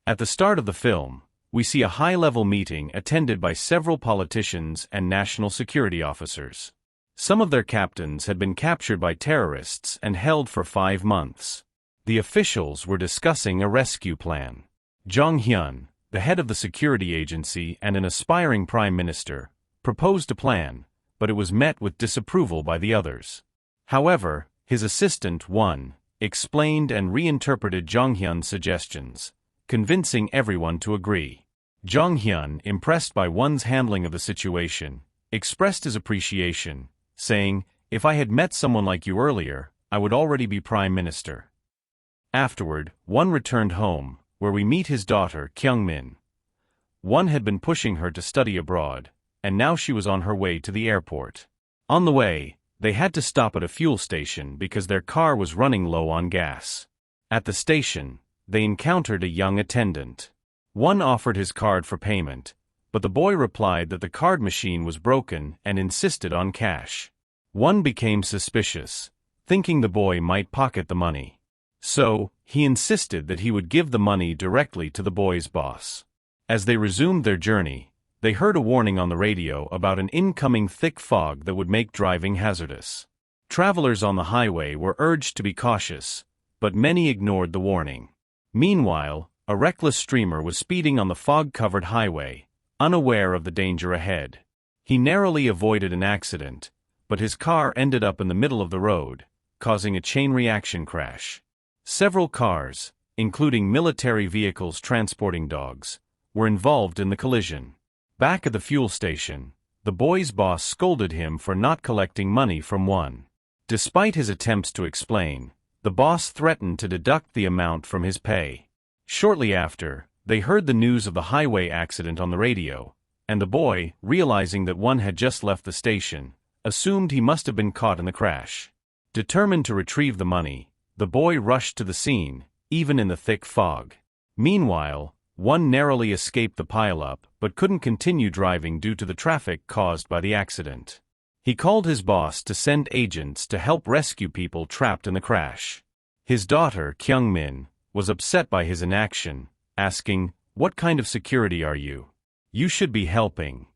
At the start of the film, we see a high-level meeting attended by several politicians and national security officers. Some of their captains had been captured by terrorists and held for 5 months. The officials were discussing a rescue plan. Jong Hyun, the head of the security agency and an aspiring prime minister, proposed a plan, but it was met with disapproval by the others. However, his assistant, Won, explained and reinterpreted Jong Hyun's suggestions, convincing everyone to agree. Jong Hyun, impressed by Won's handling of the situation, expressed his appreciation, saying, "If I had met someone like you earlier, I would already be prime minister." Afterward, Won returned home, where we meet his daughter, Kyung-min. Won had been pushing her to study abroad, and now she was on her way to the airport. On the way, they had to stop at a fuel station because their car was running low on gas. At the station, they encountered a young attendant. Won offered his card for payment, but the boy replied that the card machine was broken and insisted on cash. Won became suspicious, thinking the boy might pocket the money. So, he insisted that he would give the money directly to the boy's boss. As they resumed their journey, they heard a warning on the radio about an incoming thick fog that would make driving hazardous. Travelers on the highway were urged to be cautious, but many ignored the warning. Meanwhile, a reckless streamer was speeding on the fog-covered highway, unaware of the danger ahead. He narrowly avoided an accident, but his car ended up in the middle of the road, causing a chain reaction crash. Several cars, including military vehicles transporting dogs, were involved in the collision. Back at the fuel station, the boy's boss scolded him for not collecting money from Won. Despite his attempts to explain, the boss threatened to deduct the amount from his pay. Shortly after, they heard the news of the highway accident on the radio, and the boy, realizing that Won had just left the station, assumed he must have been caught in the crash. Determined to retrieve the money, the boy rushed to the scene, even in the thick fog. Meanwhile, Won narrowly escaped the pileup but couldn't continue driving due to the traffic caused by the accident. He called his boss to send agents to help rescue people trapped in the crash. His daughter, Kyung-min, was upset by his inaction, asking, "What kind of security are you? You should be helping."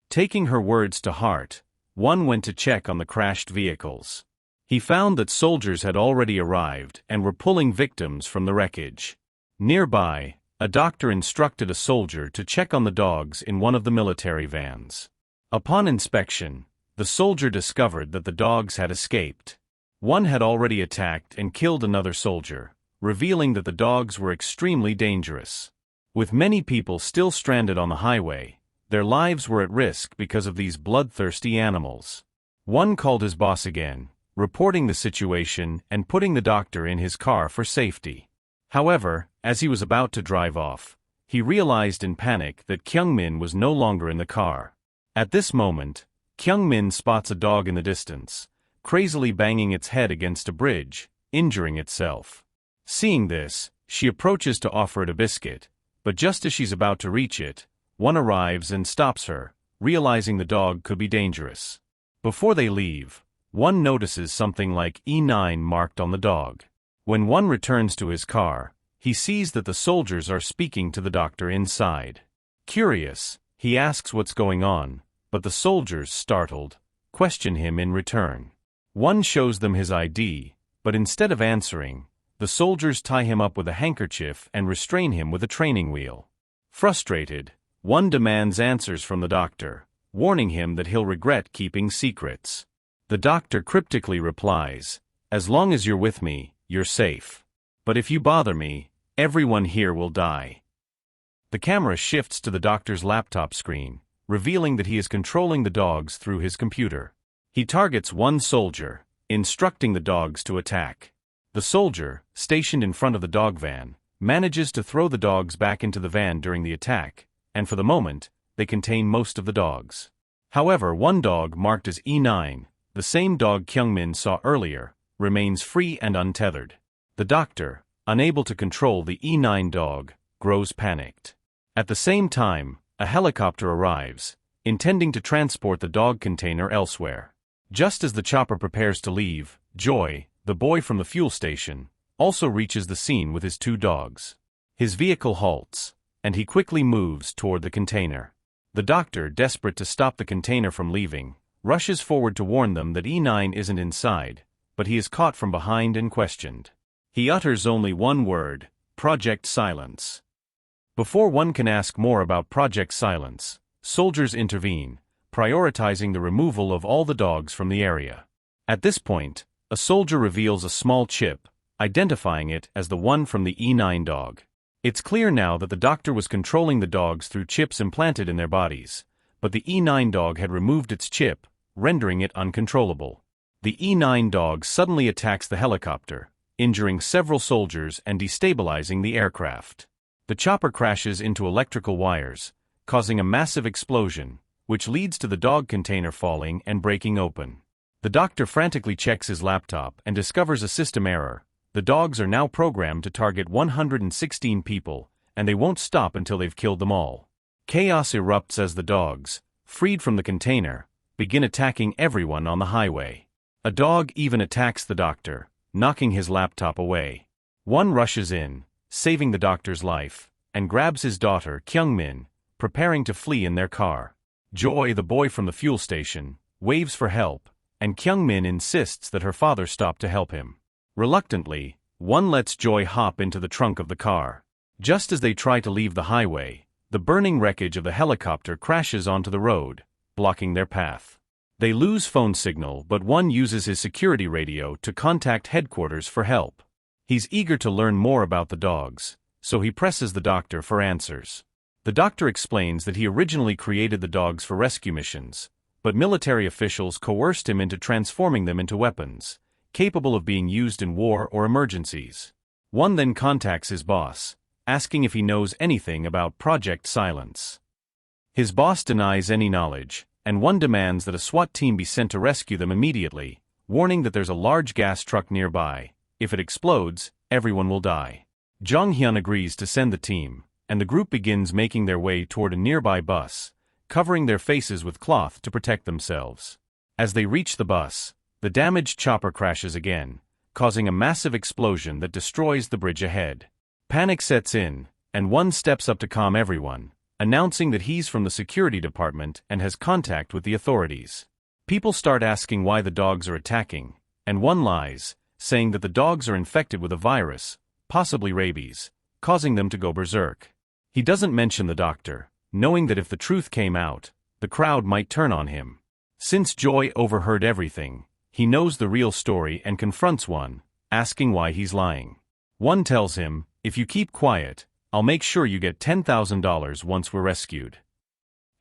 Taking her words to heart, Won went to check on the crashed vehicles. He found that soldiers had already arrived and were pulling victims from the wreckage. Nearby, a doctor instructed a soldier to check on the dogs in one of the military vans. Upon inspection, the soldier discovered that the dogs had escaped. One had already attacked and killed another soldier, revealing that the dogs were extremely dangerous. With many people still stranded on the highway, their lives were at risk because of these bloodthirsty animals. One called his boss again, reporting the situation and putting the doctor in his car for safety. However, as he was about to drive off, he realized in panic that Kyung-min was no longer in the car. At this moment, Kyung-min spots a dog in the distance, crazily banging its head against a bridge, injuring itself. Seeing this, she approaches to offer it a biscuit, but just as she's about to reach it, One arrives and stops her, realizing the dog could be dangerous. Before they leave, One notices something like E9 marked on the dog. When One returns to his car, he sees that the soldiers are speaking to the doctor inside. Curious, he asks what's going on, but the soldiers, startled, question him in return. One shows them his ID, but instead of answering, the soldiers tie him up with a handkerchief and restrain him with a training wheel. Frustrated, One demands answers from the doctor, warning him that he'll regret keeping secrets. The doctor cryptically replies, "As long as you're with me, you're safe. But if you bother me, everyone here will die." The camera shifts to the doctor's laptop screen, revealing that he is controlling the dogs through his computer. He targets one soldier, instructing the dogs to attack. The soldier, stationed in front of the dog van, manages to throw the dogs back into the van during the attack, and for the moment, they contain most of the dogs. However, one dog marked as E9, the same dog Kyung-min saw earlier, remains free and untethered. The doctor, unable to control the E9 dog, grows panicked. At the same time, a helicopter arrives, intending to transport the dog container elsewhere. Just as the chopper prepares to leave, Joy, the boy from the fuel station, also reaches the scene with his two dogs. His vehicle halts, and he quickly moves toward the container. The doctor, desperate to stop the container from leaving, rushes forward to warn them that E9 isn't inside, but he is caught from behind and questioned. He utters only one word: Project Silence. Before one can ask more about Project Silence, soldiers intervene, prioritizing the removal of all the dogs from the area. At this point, a soldier reveals a small chip, identifying it as the one from the E9 dog. It's clear now that the doctor was controlling the dogs through chips implanted in their bodies, but the E9 dog had removed its chip, rendering it uncontrollable. The E9 dog suddenly attacks the helicopter, injuring several soldiers and destabilizing the aircraft. The chopper crashes into electrical wires, causing a massive explosion, which leads to the dog container falling and breaking open. The doctor frantically checks his laptop and discovers a system error. The dogs are now programmed to target 116 people, and they won't stop until they've killed them all. Chaos erupts as the dogs, freed from the container, begin attacking everyone on the highway. A dog even attacks the doctor, knocking his laptop away. One rushes in, saving the doctor's life, and grabs his daughter, Kyungmin, preparing to flee in their car. Joy, the boy from the fuel station, waves for help, and Kyungmin insists that her father stop to help him. Reluctantly, one lets Joy hop into the trunk of the car. Just as they try to leave the highway, the burning wreckage of the helicopter crashes onto the road, blocking their path. They lose phone signal, but one uses his security radio to contact headquarters for help. He's eager to learn more about the dogs, so he presses the doctor for answers. The doctor explains that he originally created the dogs for rescue missions, but military officials coerced him into transforming them into weapons, capable of being used in war or emergencies. One then contacts his boss, asking if he knows anything about Project Silence. His boss denies any knowledge, and one demands that a SWAT team be sent to rescue them immediately, warning that there's a large gas truck nearby. If it explodes, everyone will die. Jong Hyun agrees to send the team, and the group begins making their way toward a nearby bus, covering their faces with cloth to protect themselves. As they reach the bus, the damaged chopper crashes again, causing a massive explosion that destroys the bridge ahead. Panic sets in, and one steps up to calm everyone, announcing that he's from the security department and has contact with the authorities. People start asking why the dogs are attacking, and one lies, saying that the dogs are infected with a virus, possibly rabies, causing them to go berserk. He doesn't mention the doctor, knowing that if the truth came out, the crowd might turn on him. Since Joy overheard everything, he knows the real story and confronts one, asking why he's lying. One tells him, "If you keep quiet, I'll make sure you get $10,000 once we're rescued."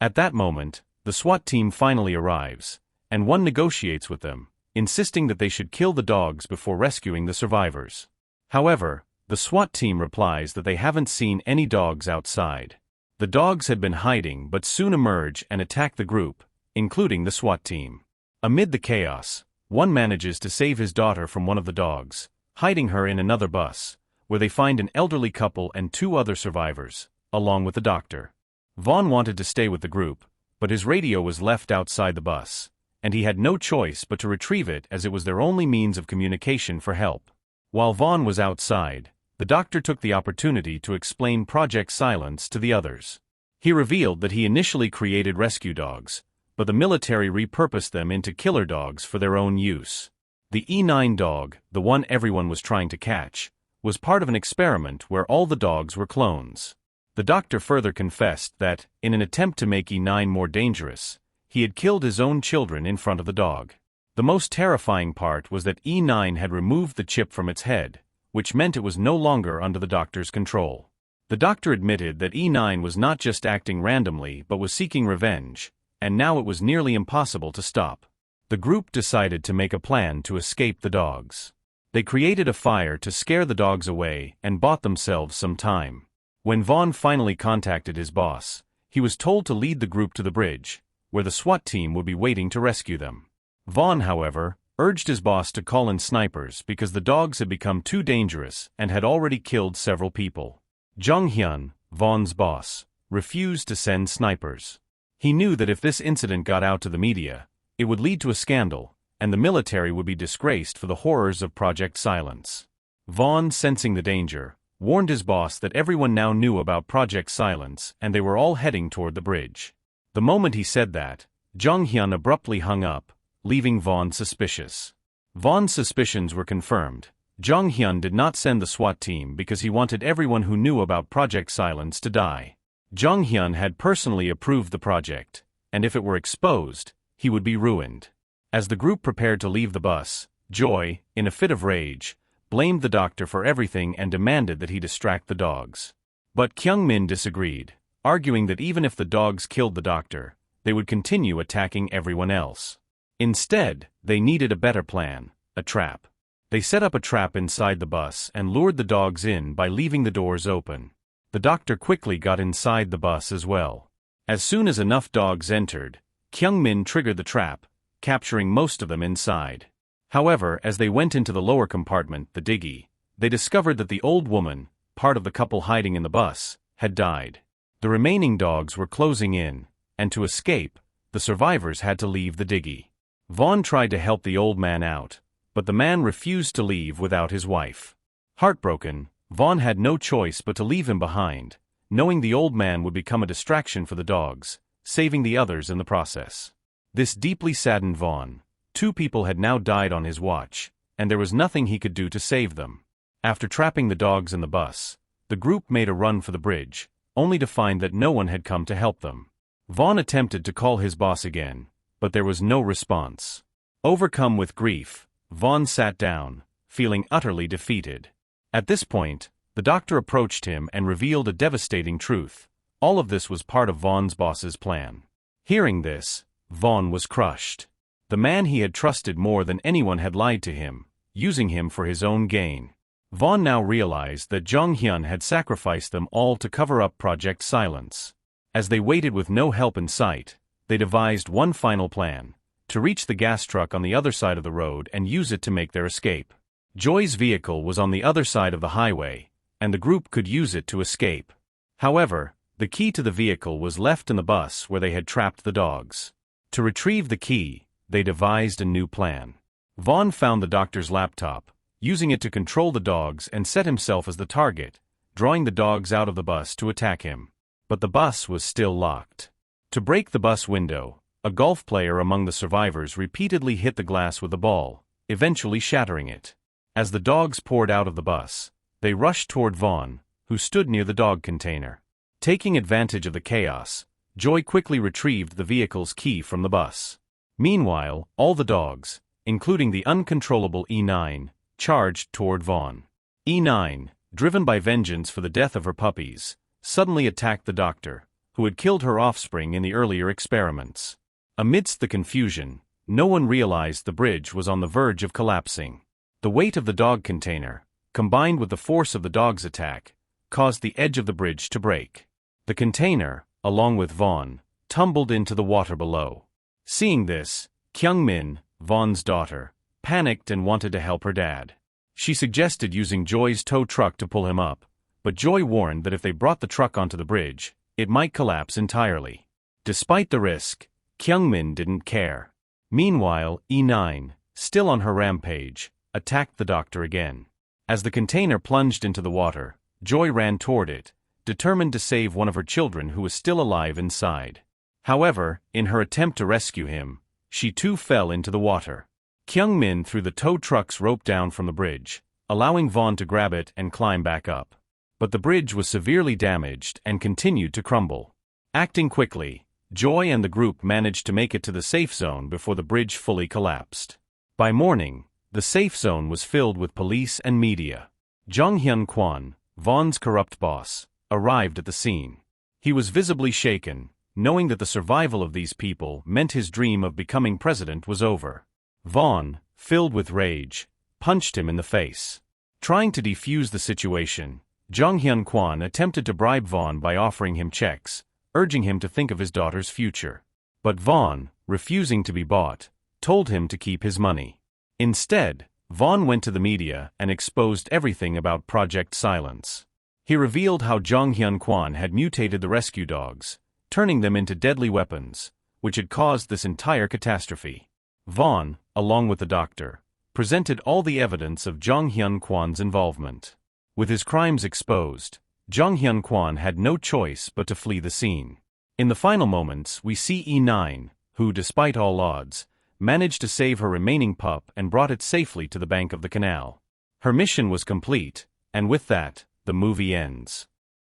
At that moment, the SWAT team finally arrives, and one negotiates with them, insisting that they should kill the dogs before rescuing the survivors. However, the SWAT team replies that they haven't seen any dogs outside. The dogs had been hiding but soon emerge and attack the group, including the SWAT team. Amid the chaos, one manages to save his daughter from one of the dogs, hiding her in another bus, where they find an elderly couple and 2 other survivors, along with the doctor. Vaughn wanted to stay with the group, but his radio was left outside the bus, and he had no choice but to retrieve it as it was their only means of communication for help. While Vaughn was outside, the doctor took the opportunity to explain Project Silence to the others. He revealed that he initially created rescue dogs, but the military repurposed them into killer dogs for their own use. The E9 dog, the one everyone was trying to catch, was part of an experiment where all the dogs were clones. The doctor further confessed that, in an attempt to make E9 more dangerous, he had killed his own children in front of the dog. The most terrifying part was that E9 had removed the chip from its head, which meant it was no longer under the doctor's control. The doctor admitted that E9 was not just acting randomly but was seeking revenge, and now it was nearly impossible to stop. The group decided to make a plan to escape the dogs. They created a fire to scare the dogs away and bought themselves some time. When Vaughn finally contacted his boss, he was told to lead the group to the bridge, where the SWAT team would be waiting to rescue them. Vaughn, however, urged his boss to call in snipers because the dogs had become too dangerous and had already killed several people. Jong Hyun, Vaughn's boss, refused to send snipers. He knew that if this incident got out to the media, it would lead to a scandal, and the military would be disgraced for the horrors of Project Silence. Vaughn, sensing the danger, warned his boss that everyone now knew about Project Silence and they were all heading toward the bridge. The moment he said that, Jung Hyun abruptly hung up, leaving Vaughn suspicious. Vaughn's suspicions were confirmed. Jung Hyun did not send the SWAT team because he wanted everyone who knew about Project Silence to die. Jung Hyun had personally approved the project, and if it were exposed, he would be ruined. As the group prepared to leave the bus, Joy, in a fit of rage, blamed the doctor for everything and demanded that he distract the dogs. But Kyung-min disagreed, arguing that even if the dogs killed the doctor, they would continue attacking everyone else. Instead, they needed a better plan, a trap. They set up a trap inside the bus and lured the dogs in by leaving the doors open. The doctor quickly got inside the bus as well. As soon as enough dogs entered, Kyung-min triggered the trap, capturing most of them inside. However, as they went into the lower compartment, the diggy, they discovered that the old woman, part of the couple hiding in the bus, had died. The remaining dogs were closing in, and to escape, the survivors had to leave the diggy. Vaughn tried to help the old man out, but the man refused to leave without his wife. Heartbroken, Vaughn had no choice but to leave him behind, knowing the old man would become a distraction for the dogs, saving the others in the process. This deeply saddened Vaughn. 2 people had now died on his watch, and there was nothing he could do to save them. After trapping the dogs in the bus, the group made a run for the bridge, only to find that no one had come to help them. Vaughn attempted to call his boss again, but there was no response. Overcome with grief, Vaughn sat down, feeling utterly defeated. At this point, the doctor approached him and revealed a devastating truth. All of this was part of Vaughn's boss's plan. Hearing this, Vaughn was crushed. The man he had trusted more than anyone had lied to him, using him for his own gain. Vaughn now realized that Jung Hyun had sacrificed them all to cover up Project Silence. As they waited with no help in sight, they devised one final plan: to reach the gas truck on the other side of the road and use it to make their escape. Joy's vehicle was on the other side of the highway, and the group could use it to escape. However, the key to the vehicle was left in the bus where they had trapped the dogs. To retrieve the key, they devised a new plan. Vaughn found the doctor's laptop, using it to control the dogs and set himself as the target, drawing the dogs out of the bus to attack him. But the bus was still locked. To break the bus window, a golf player among the survivors repeatedly hit the glass with a ball, eventually shattering it. As the dogs poured out of the bus, they rushed toward Vaughn, who stood near the dog container. Taking advantage of the chaos, Joy quickly retrieved the vehicle's key from the bus. Meanwhile, all the dogs, including the uncontrollable E9, charged toward Vaughn. E9, driven by vengeance for the death of her puppies, suddenly attacked the doctor, who had killed her offspring in the earlier experiments. Amidst the confusion, no one realized the bridge was on the verge of collapsing. The weight of the dog container, combined with the force of the dog's attack, caused the edge of the bridge to break. The container, along with Vaughn, tumbled into the water below. Seeing this, Kyung-min, Vaughn's daughter, panicked and wanted to help her dad. She suggested using Joy's tow truck to pull him up, but Joy warned that if they brought the truck onto the bridge, it might collapse entirely. Despite the risk, Kyung-min didn't care. Meanwhile, E9, still on her rampage, attacked the doctor again. As the container plunged into the water, Joy ran toward it, determined to save one of her children who was still alive inside. However, in her attempt to rescue him, she too fell into the water. Kyung-min threw the tow truck's rope down from the bridge, allowing Vaughn to grab it and climb back up. But the bridge was severely damaged and continued to crumble. Acting quickly, Joy and the group managed to make it to the safe zone before the bridge fully collapsed. By morning, the safe zone was filled with police and media. Jung Hyun Kwon, Vaughn's corrupt boss, arrived at the scene. He was visibly shaken, knowing that the survival of these people meant his dream of becoming president was over. Vaughn, filled with rage, punched him in the face. Trying to defuse the situation, Jung Hyun Kwon attempted to bribe Vaughn by offering him checks, urging him to think of his daughter's future. But Vaughn, refusing to be bought, told him to keep his money. Instead, Vaughn went to the media and exposed everything about Project Silence. He revealed how Jung Hyun Kwon had mutated the rescue dogs, turning them into deadly weapons, which had caused this entire catastrophe. Vaughn, along with the doctor, presented all the evidence of Jung Hyun Kwon's involvement. With his crimes exposed, Zhang Hyun-kwan had no choice but to flee the scene. In the final moments, we see E9, who, despite all odds, managed to save her remaining pup and brought it safely to the bank of the canal. Her mission was complete, and with that, the movie ends.